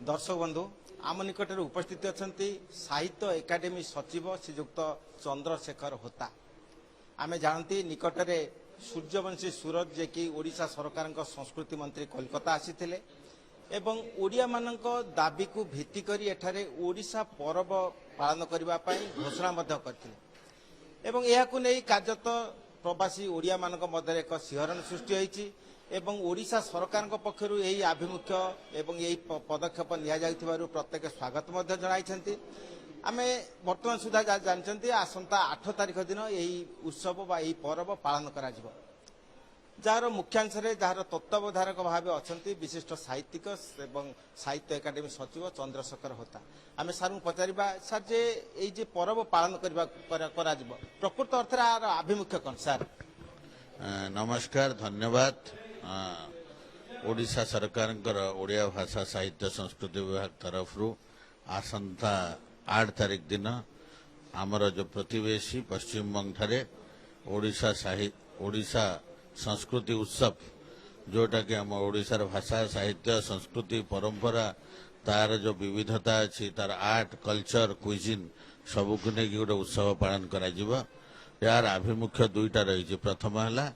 दर्शक बंधु आम निकट उपस्थित अच्छा साहित्य एकाडेमी सचिव श्रीजुक्त चंद्रशेखर होता आमे जानती निकट में सूर्यवंशी सूरज जे कि ओडिशा सरकार संस्कृति मंत्री कोलकाता आसीथिले एवं ओडिया मानक दाबी को भित्ति करी एठारे ओडिशा पर्व पालन करबा पई घोषणा मध्य करथिले एवं एहाकु नै कार्यत प्रवासी ओडिया मानक मध्य एक सिहरण सृष्टि होईछि एवं ओडिशा सरकार पक्षरु यही आभिमुख्य एवं यही पदक्षेप निया जायथिबारु प्रत्येक स्वागत मध्य जणाइछन्ति आमे वर्तमान सुधा जानछन्ति आसंता 8 तारिख दिन यही उत्सव बा यही पर्व पालन करा जिवो जार मुख्यांश जार तत्वावधारक भाव अच्छा विशिष्ट साहित्यिक एवं साहित्य एकाडेमी सचिव चंद्रशेखर होता आमे सारू पचारिबा सर जे एई जे पर्व पालन करा जिवो प्रकृत अर्थ आभिमुख्य कौन सर। नमस्कार धन्यवाद। ओडिशा सरकार ओडिया भाषा साहित्य संस्कृति विभाग तरफ आसंता 8 तारिख दिन आमर जो प्रतिवेशी पश्चिम बंग ठारे ओडिशा संस्कृति उत्सव जोटा कि आम ओडिशार भाषा साहित्य संस्कृति परंपरा तार जो विविधता अच्छी तार आर्ट कल्चर क्विजिन सबू को लेकिन गोटे उत्सव पालन करा जिवो। यार आभिमुख्य दुईटा रही प्रथम है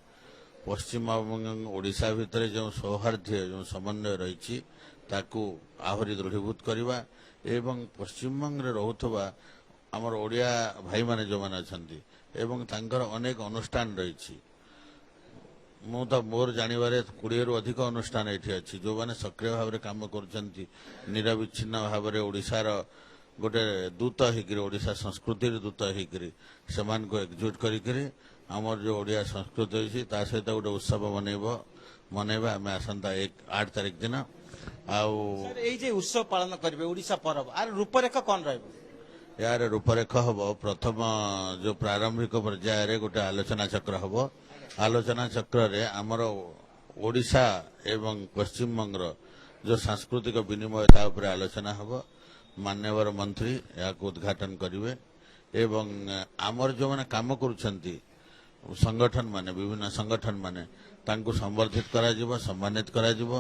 पश्चिम बंग ओडिशा भितर जो सौहार्द्य जो समन्वय रही ताकू आहरी दृढ़ीभूत करवा एवं पश्चिम बंग रोथुवा आमर ओडिया भाई माने जो माने अछंती एवं तांकर अनेक अनुष्ठान रही मु तो मोर जानिबारे 20 रु अधिक अनुष्ठान एठी अछि जो माने सक्रिय भाव में काम करछंती निरविच्छिन्न भाव में ओडिशार गोटे दूत हिकरी ओडिशा संस्कृति दूत हिकरी समान को एकजुट करी आमर जो ओडिया संस्कृति होइछि ता सहित गोटे उत्सव मनैबा आमे आसंता 8 तारिख दिन आउ एई जे उत्सव पालन करबे ओडिशा पर्व आर रूपरेख कोन रहबो यार रूपरेख हबो प्रथम जो प्रारंभिक पर्याय रे गोटे आलोचना चक्र हबो आलोचना चक्र रे आमर ओडिशा एवं पश्चिम बंगर जो सांस्कृतिक विनिमय ता ऊपर आलोचना हबो मान्यवर मंत्री या उद्घाटन करिवे एवं आमर जो माने काम करूछंती संगठन माने विभिन्न संगठन माने तांको संवर्धित करा जिवो सम्मानित करा जिवो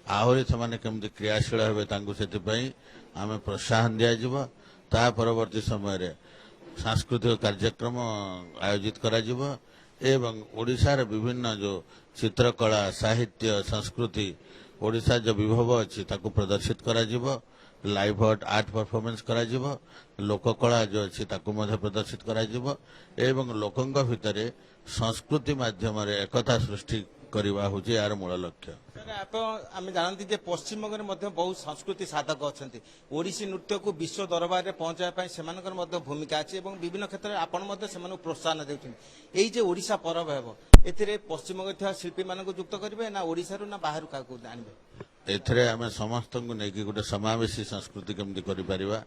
आहरी से केमती क्रियाशील हेबे तांको सेति पई आमे प्रोत्साहन दिया जिवो ता परवर्ती समय रे सांस्कृतिक कार्यक्रम आयोजित करा जिवो एवं ओडिशार विभिन्न जो चित्रकला साहित्य संस्कृति ओडिशा जो विभव अछि ताको प्रदर्शित करा जिवो लाइव आर्ट परफॉर्मेंस करा जिवो लोककला जो अछि ताको मध्ये प्रदर्शित करा जिवो एवं लोकंग भितरे संस्कृति माध्यम रे एकता सृष्टि करवा होची यार मूल लक्ष्य। आम जानती जे पश्चिम बंग में बहुत संस्कृति साधक अच्छा ओडिसी नृत्य को विश्व दरबार में पहुंचाई से भूमिका अच्छी और विभिन्न क्षेत्र में आपण से प्रोत्साहन देते ये ओडिशा पर्व है पश्चिम बंग शिल्पी मान युक्त करेंगे ना ओडिशा ना बाहर क्या जानवे एथरे आम समस्त को लेकिन गोटे समावेशी संस्कृति केमती करिपरिबा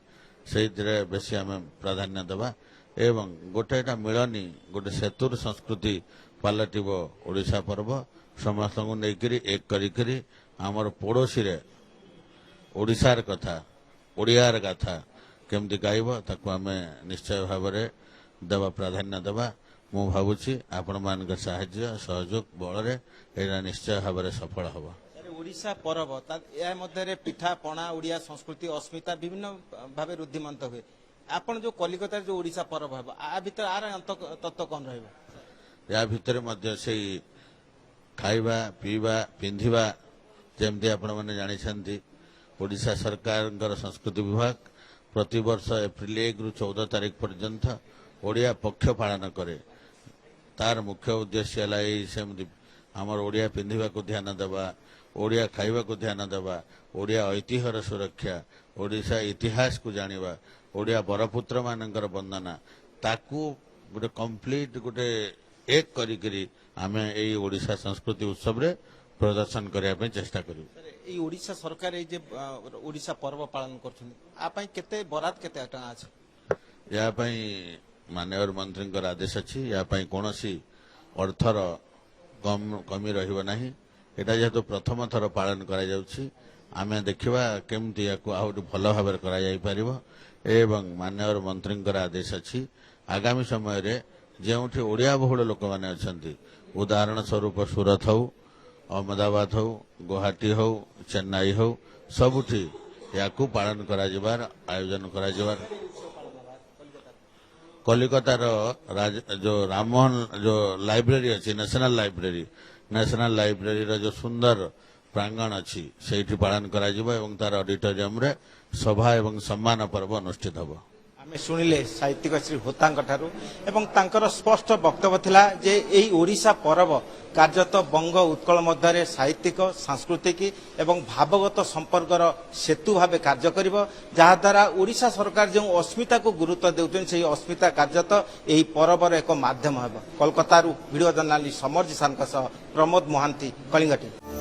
से बेसी आम प्राधान्य देवा एवं गोटे मिलनी गोटे सेतुर संस्कृति पलटिब ओडिशा पर्व समस्त को लेकर एक करी आमर पड़ोसी रे ओडिशार कथा ओडियार कथा केमती गाइब ताकू आम निश्चय भाव में देवा प्राधान्य देवा मु भावुची आपण मान साहाय्य सहयोग बल एटा निश्चय भाव में सफल हबो। ओडिशा पर्व या मध्य पिठा पणा ओडिया संस्कृति अस्मिता विभिन्न भाव रुद्धिमंत हुए आपण जो कलिकता जो ओडिशा पर्व है आ भीतर आर तत्व कौन रहिबो या भितर मध्य से खाइबा पीवा पिंधिबा जेमती आपण माने जानिछंती ओडिशा सरकार संस्कृति विभाग प्रति वर्ष एप्रिल 1 रु 14 तारिख पर्यंत ओडिया पक्ष पालन करे तार मुख्य उद्देश्य है आमर ओडिया पिंधिबा को ध्यान देवा ओडिया खाइबा को ध्यान देवा ओडिया ऐतिह्यर सुरक्षा ओडिशा इतिहास को जानिबा ओडिया बरपुत्र मानकर वंदना ताकू गोटे कंप्लीट गोटे एक करी आमे एई ओडिशा संस्कृति उत्सव रे प्रदर्शन करने पे चेष्टा करू। ओडिशा सरकार ये ओडिशा पर्व पालन कर केते बरात केते टका अछि या माननीय मंत्री आदेश अच्छी या कौनसी अर्थर कमी रहिबो नाही एटा जेहेतु प्रथम थर पालन करा जाउछि आमे देखिबा केमती याकू आउट भल भाव करा जाई परिबो एवं माननीय मंत्री आदेश अच्छी आगामी समय रे जेउठी ओडिया बहुल लोक माने अछंती उदाहरण स्वरूप सूरत हो अहमदाबाद हो गुवाहाटी हो चेन्नई हो सबुठी याकू पालन कराଯିबार आयोजन कराजिबार कलिकतार जो राममोहन जो लाइब्रेरी अच्छी नेशनल लाइब्रेरी जो सुंदर प्रांगण अच्छी से पालन कराजिबा एवं तार ऑडिटोरियम रे सभा एवं सम्मान पर्व अनुष्ठित हबो। आमे सुनिले साहित्यिक श्री होतांक ठारू एवं तांकर स्पष्ट वक्तव्य थिला जे एई ओडिशा पर्व कार्यत बंग उत्कल मध्य साहित्यिक सांस्कृतिक एवं भावगत संपर्कर सेतु भाव कार्य करिवो जहा द्वारा ओडिशा सरकार जो अस्मिता को गुरुत्व देउछन सेही अस्मिता कार्यत एही पर्वर एक माध्यम हेबो। Kolkata video journalist Samar Jisan Pramod Mohanty Kalinga TV.